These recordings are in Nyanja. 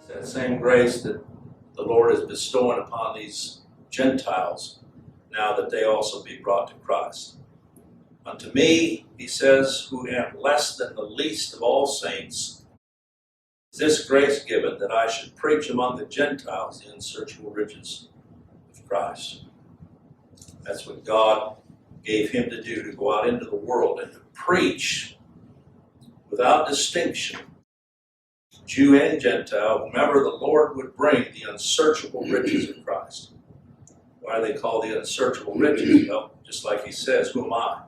It's that same grace that the Lord is bestowing upon these Gentiles now that they also be brought to Christ. Unto me, he says, who am less than the least of all saints, is this grace given that I should preach among the Gentiles the unsearchable riches of Christ. That's what God gave him to do, to go out into the world and to preach without distinction, Jew and Gentile, whomever the Lord would bring, the unsearchable riches of Christ. Why are they called the unsearchable riches? Well, just like he says, who am I?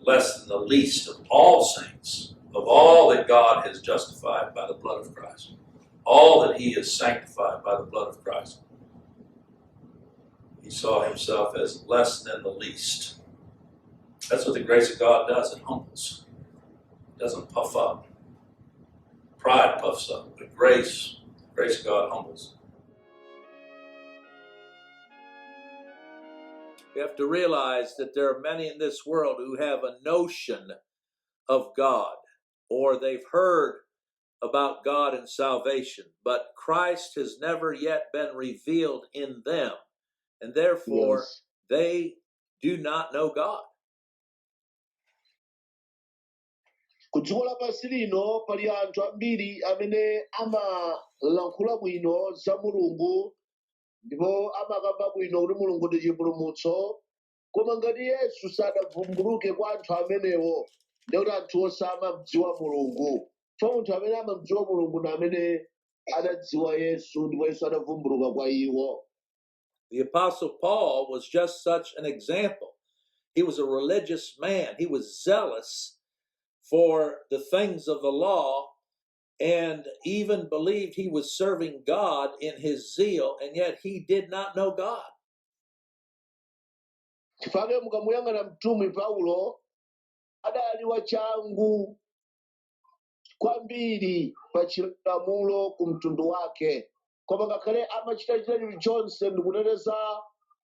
Less than the least of all saints, of all that God has justified by the blood of Christ, all that he has sanctified by the blood of Christ. He saw himself as less than the least. That's what the grace of God does. It humbles. It doesn't puff up. Pride puffs up, but grace of God humbles. We have to realize that there are many in this world who have a notion of God, or they've heard about God and salvation, but Christ has never yet been revealed in them, and therefore they do not know God. Ku dziko lapansi lino pali anthu ambiri amene amalankhula bwino za mulungu ndipo amakamba bwino kuti mulungu ndi chipulumutso, koma ngati yesu sadavumbuluke kwa anthu amenewo ndikuti anthuwo samadziwa mulungu. Chifukwa munthu amene amadziwa mulungu ndi amene adadziwa yesu ndipo yesu adavumbuluka kwa iwo. The Apostle Paul was just such an example. He was a religious man. He was zealous for the things of the law and even believed he was serving God in his zeal, and yet he did not know God. Chifukwa mukamuyang'ana mtumwi Paulo adali wachangu kwambiri pa chilamulo ku mtundu wake, koma ngakhale amachita chilichonse ndi kuteteza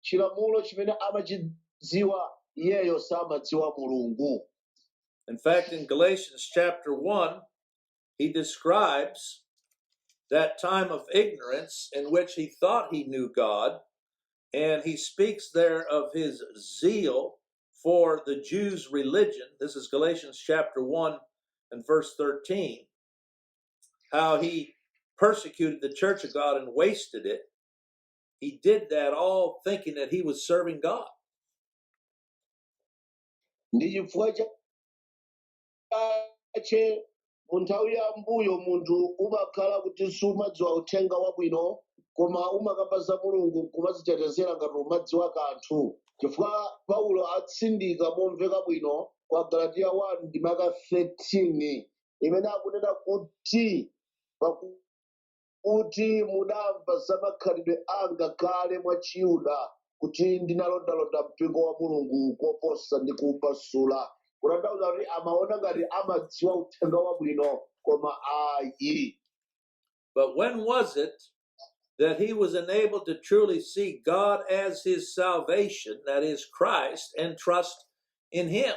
chilamulo chimene amachidziwa, iyeyo samadziwa mulungu. In fact, in Galatians chapter 1, he describes that time of ignorance in which he thought he knew God, and he speaks there of his zeal for the Jews' religion. This is Galatians chapter 1 and verse 13, how he persecuted the church of God and wasted it. He did that all thinking that he was serving God. Ndi chifukwa chache mu nthawi ya mbuyo munthu umakhala kuti sumadziwa uthenga wabwino, koma umakamba za mulungu kumadzitetezera ngati umadziwa kanthu. Chifukwa Paulo atsindika momveka bwino kwa Galatiya 1:13 imene akunena kuti pakuti mudamva za makhalidwe anga kale mwa Chiyuda kuti ndinalondalonda mpingo wa mulungu koposa ndi kuupasula. Kutanthauza kuti amaona ngati amadziwa uthenga wabwino, koma ayi. But when was it that he was enabled to truly see God as his salvation, that is Christ, and trust in him?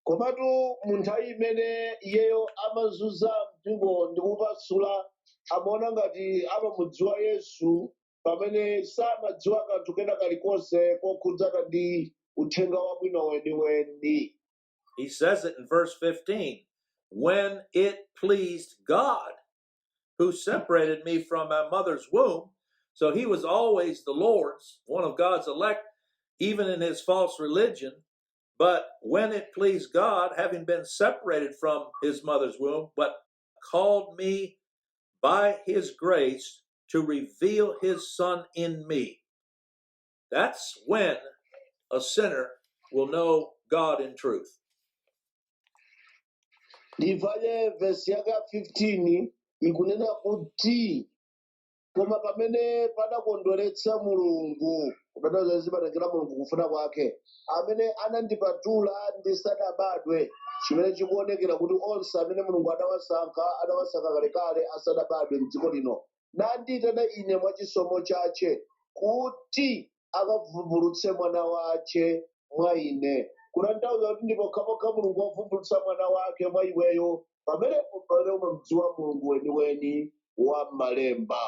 Komatu mu nthawi imene iyeyo amazunza mpingo ndi kupasula, amaona ngati amamudziwa Yesu pamene samadziwa kanthu kena kalikonse kokhudzana ndi uthenga wabwino weniweni. He says it in verse 15, when it pleased God, who separated me from my mother's womb. So he was always the Lord's, one of God's elect, even in his false religion. But when it pleased God, having been separated from his mother's womb, but called me by his grace to reveal his Son in me. That's when a sinner will know God in truth. Ndivale verse yaka 15 ikunena kuti koma pamene padakondweretsa mulungu, kutanthauza zimatengera mulungu kufuna kwake, amene anandipatula ndisanabadwe, chimene chikuonekera kuti onse amene mulungu adawasankha kalekale asanabadwe m'dziko lino, nandiyitana ine mwa chisomo chache kuti akavumbulutse mwana wace mwa ine. Kutanthauza kuti ndi pokhapokha mulungu wavumbulutsa mwana wake mwa iweyo pamene umene umamudziwa mulungu weniweni wa m'malemba.